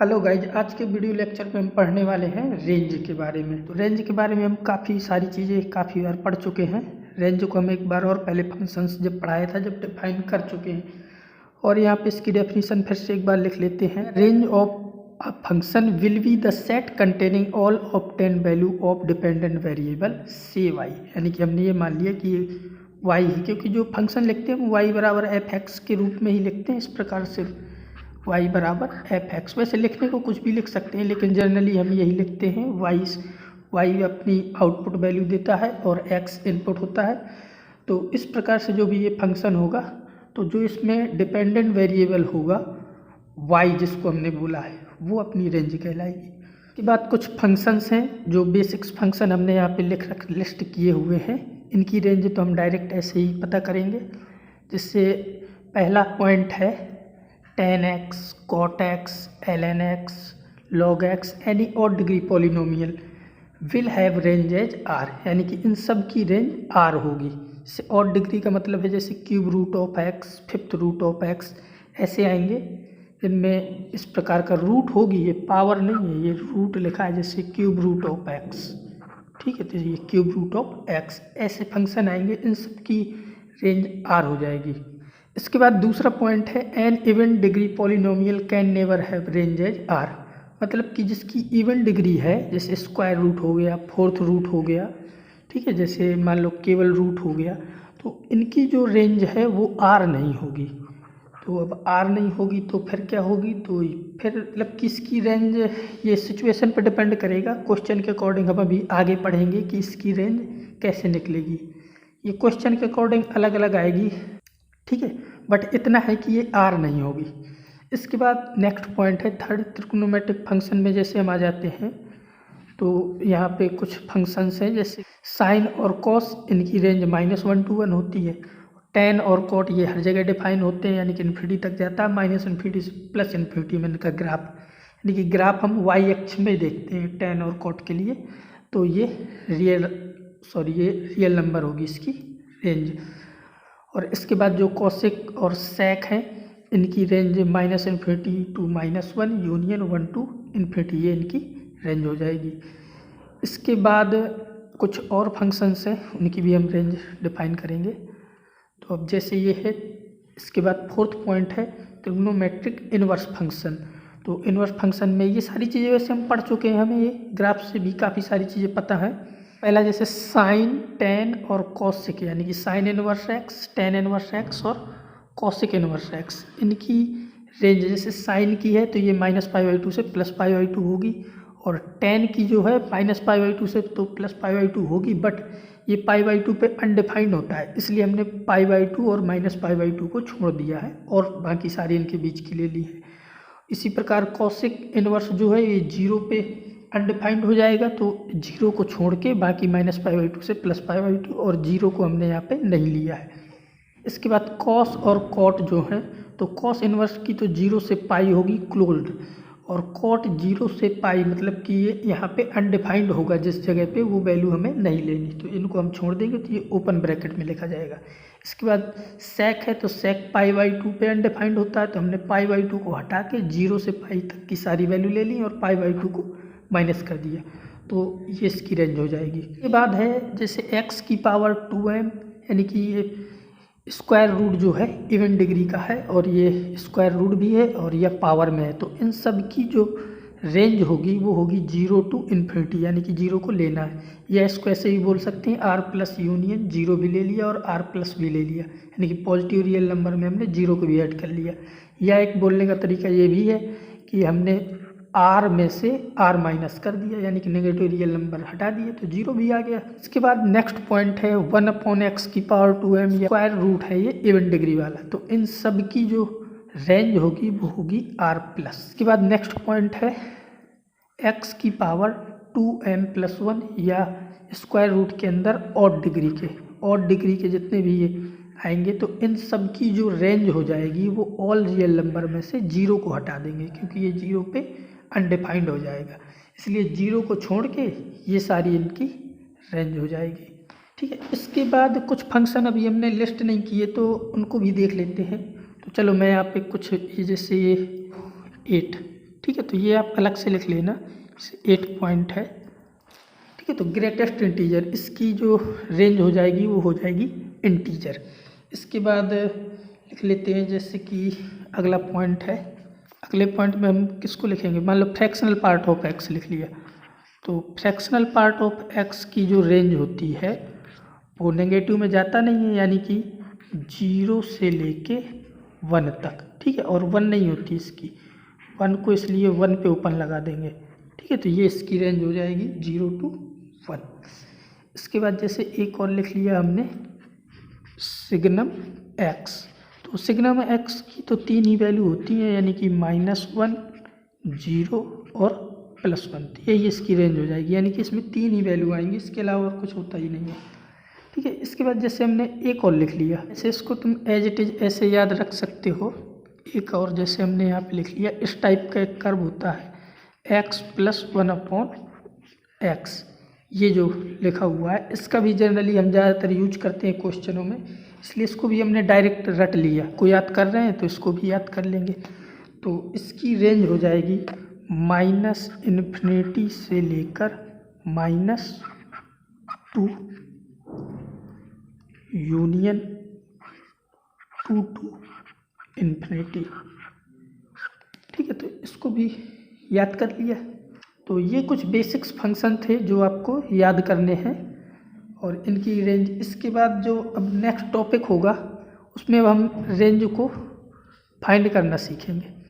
Hello guys, आज के video lecture में हम पढ़ने वाले हैं रेंज के बारे में। तो रेंज के बारे में हम काफ़ी सारी चीज़ें काफ़ी बार पढ़ चुके हैं। रेंज को हम एक बार और पहले फंक्शंस जब पढ़ाया था जब डिफाइन कर चुके हैं, और यहाँ पे इसकी डेफिनेशन फिर से एक बार लिख लेते हैं। Range of a function will be the set containing all obtain value of dependent variable से वाई। यानी कि हमने ये मान लिया कि वाई है, क्योंकि जो फंक्शन लिखते हैं वाई बराबर एफ एक्स के रूप में ही लिखते हैं। इस प्रकार से y बराबर एफ एक्स, वैसे लिखने को कुछ भी लिख सकते हैं लेकिन जनरली हम यही लिखते हैं। y अपनी आउटपुट वैल्यू देता है और x इनपुट होता है। तो इस प्रकार से जो भी ये फंक्शन होगा, तो जो इसमें डिपेंडेंट वेरिएबल होगा y जिसको हमने बोला है, वो अपनी रेंज कहलाएगी। इसके बाद कुछ फंक्शंस हैं जो बेसिक्स फंक्शन हमने यहाँ पे लिस्ट किए हुए हैं। इनकी रेंज तो हम डायरेक्ट ऐसे ही पता करेंगे। जिससे पहला पॉइंट है tan x, cot x, ln x, log x, any odd degree polynomial will have range as r। यानी कि इन सब की रेंज r होगी। इससे ऑड डिग्री का मतलब है जैसे cube root of x, fifth root of x, ऐसे आएंगे। इनमें इस प्रकार का रूट होगी, ये पावर नहीं है, ये रूट लिखा है जैसे क्यूब रूट ऑफ x। ठीक है, तो ये क्यूब रूट ऑफ x, ऐसे फंक्शन आएंगे, इन सब की रेंज r हो जाएगी। इसके बाद दूसरा पॉइंट है an even degree polynomial can never have range as r। मतलब कि जिसकी इवन डिग्री है, जैसे स्क्वायर रूट हो गया, फोर्थ रूट हो गया, ठीक है, जैसे मान लो केवल रूट हो गया, तो इनकी जो रेंज है वो r नहीं होगी। तो अब r नहीं होगी तो फिर क्या होगी, तो फिर मतलब किसकी रेंज, ये सिचुएशन पर डिपेंड करेगा। क्वेश्चन के अकॉर्डिंग हम अभी आगे पढ़ेंगे कि इसकी रेंज कैसे निकलेगी। ये क्वेश्चन के अकॉर्डिंग अलग अलग आएगी, ठीक है, बट इतना है कि ये r नहीं होगी। इसके बाद नेक्स्ट पॉइंट है थर्ड, ट्रिग्नोमेट्रिक फंक्शन में जैसे हम आ जाते हैं, तो यहाँ पे कुछ फंक्शंस हैं जैसे साइन और कॉस, इनकी रेंज -1 to 1 होती है। टेन और कॉट ये हर जगह डिफाइन होते हैं, यानी कि इन्फिनिटी तक जाता है, -इन्फिनिटी से +इन्फिनिटी में इनका ग्राफ, यानी कि ग्राफ हम वाई अक्ष में देखते हैं टेन और कॉट के लिए। तो ये रियल नंबर होगी इसकी रेंज। और इसके बाद जो कॉसेक और सेक हैं, इनकी range -infinity to -1 union 1 to infinity, ये इनकी रेंज हो जाएगी। इसके बाद कुछ और फंक्शंस हैं, उनकी भी हम रेंज डिफाइन करेंगे। तो अब जैसे ये है, इसके बाद फोर्थ पॉइंट है ट्रिग्नोमेट्रिक इनवर्स फंक्शन। तो इनवर्स फंक्शन में ये सारी चीज़ें वैसे हम पढ़ चुके हैं, हमें ये ग्राफ से भी काफ़ी सारी चीज़ें पता है। पहला जैसे साइन, टेन और कॉसेक, यानी कि sine inverse x, tan inverse x और कॉसेक इनवर्स एक्स, इनकी रेंज जैसे साइन की है तो ये -π/2 से +π/2 होगी, और टेन की जो है -π/2 से तो +π/2 होगी, बट ये π/2 पे अनडिफाइंड होता है, इसलिए हमने π/2 और -π/2 को छोड़ दिया है और बाकी सारी इनके बीच की ले ली है। इसी प्रकार कॉसेक इनवर्स जो है ये 0 पे अनडिफाइंड हो जाएगा, तो 0 को छोड़ के बाकी -π/2 से +π/2, और 0 को हमने यहाँ पे नहीं लिया है। इसके बाद कॉस और कॉट जो है, तो कॉस इनवर्स की तो 0 से पाई होगी क्लोज्ड, और कॉट 0 से पाई मतलब कि ये यहाँ पे अनडिफाइंड होगा, जिस जगह पे वो वैल्यू हमें नहीं लेनी, तो इनको हम छोड़ देंगे, तो ये ओपन ब्रैकेट में लिखा जाएगा। इसके बाद सेक है, तो सेक π/2 पे अनडिफाइंड होता है, तो हमने π/2 को हटा के 0 से पाई तक की सारी वैल्यू ले ली और π/2 को माइनस कर दिया, तो ये इसकी रेंज हो जाएगी। इसके बाद है जैसे x की पावर 2m, यानी कि ये स्क्वायर रूट जो है इवन डिग्री का है, और ये स्क्वायर रूट भी है और यह पावर में है, तो इन सब की जो रेंज होगी वो होगी 0 to इन्फिनिटी, यानी कि 0 को लेना है। या इसको ऐसे भी बोल सकते हैं r+ यूनियन 0 भी ले लिया और r+ भी ले लिया, यानी कि पॉजिटिव रियल नंबर में हमने 0 को भी ऐड कर लिया। या एक बोलने का तरीका ये भी है कि हमने r में से r माइनस कर दिया, यानी कि नेगेटिव रियल नंबर हटा दिए, तो 0 भी आ गया। इसके बाद नेक्स्ट पॉइंट है 1/x की पावर 2m, या स्क्वायर रूट है ये इवन डिग्री वाला, तो इन सब की जो रेंज होगी वो होगी r+। इसके बाद नेक्स्ट पॉइंट है x की पावर 2m+1, या स्क्वायर रूट के अंदर ऑड डिग्री के जितने भी ये आएंगे, तो इन सब की जो रेंज हो जाएगी वो ऑल रियल नंबर में से 0 को हटा देंगे, क्योंकि ये 0 पे अनडिफाइंड हो जाएगा, इसलिए 0 को छोड़ के ये सारी इनकी रेंज हो जाएगी। ठीक है, इसके बाद कुछ फंक्शन अभी हमने लिस्ट नहीं किए तो उनको भी देख लेते हैं। तो चलो मैं यहाँ पे कुछ, ये जैसे ये 8, ठीक है, तो ये आप अलग से लिख लेना, 8 पॉइंट है। ठीक है, तो ग्रेटेस्ट इंटीजर, इसकी जो रेंज हो जाएगी वो हो जाएगी इंटीजर। इसके बाद लिख लेते हैं, जैसे कि अगला पॉइंट है, अगले पॉइंट में हम किसको लिखेंगे, मान लो फ्रैक्शनल पार्ट ऑफ एक्स लिख लिया। तो फ्रैक्शनल पार्ट ऑफ एक्स की जो रेंज होती है वो नेगेटिव में जाता नहीं है, यानी कि 0 से लेके 1 तक। ठीक है, और 1 नहीं होती इसकी, 1 को इसलिए 1 पे ओपन लगा देंगे। ठीक है, तो ये इसकी रेंज हो जाएगी 0 to 1। इसके बाद जैसे एक और लिख लिया हमने सिग्नम एक्स, तो सिग्नम एक्स की तो 3 ही वैल्यू होती हैं, यानी कि -1, 0 और +1। तो यही इसकी रेंज हो जाएगी, यानी कि इसमें 3 ही वैल्यू आएंगी, इसके अलावा और कुछ होता ही नहीं है। ठीक है, इसके बाद जैसे हमने एक और लिख लिया, ऐसे इसको तुम एज इट इज ऐसे याद रख सकते हो। एक और जैसे हमने यहाँ पे लिख लिया, इस टाइप का एक कर्व होता है x+1/x, ये जो लिखा हुआ है, इसका भी जनरली हम ज़्यादातर यूज करते हैं क्वेश्चनों में, इसलिए इसको भी हमने डायरेक्ट रट लिया। कोई याद कर रहे हैं तो इसको भी याद कर लेंगे। तो इसकी रेंज हो जाएगी -∞ से लेकर -2 यूनियन 2 to ∞। ठीक है, तो इसको भी याद कर लिया। तो ये कुछ बेसिक्स फंक्शन थे जो आपको याद करने हैं और इनकी रेंज। इसके बाद जो अब नेक्स्ट टॉपिक होगा उसमें अब हम रेंज को फाइंड करना सीखेंगे।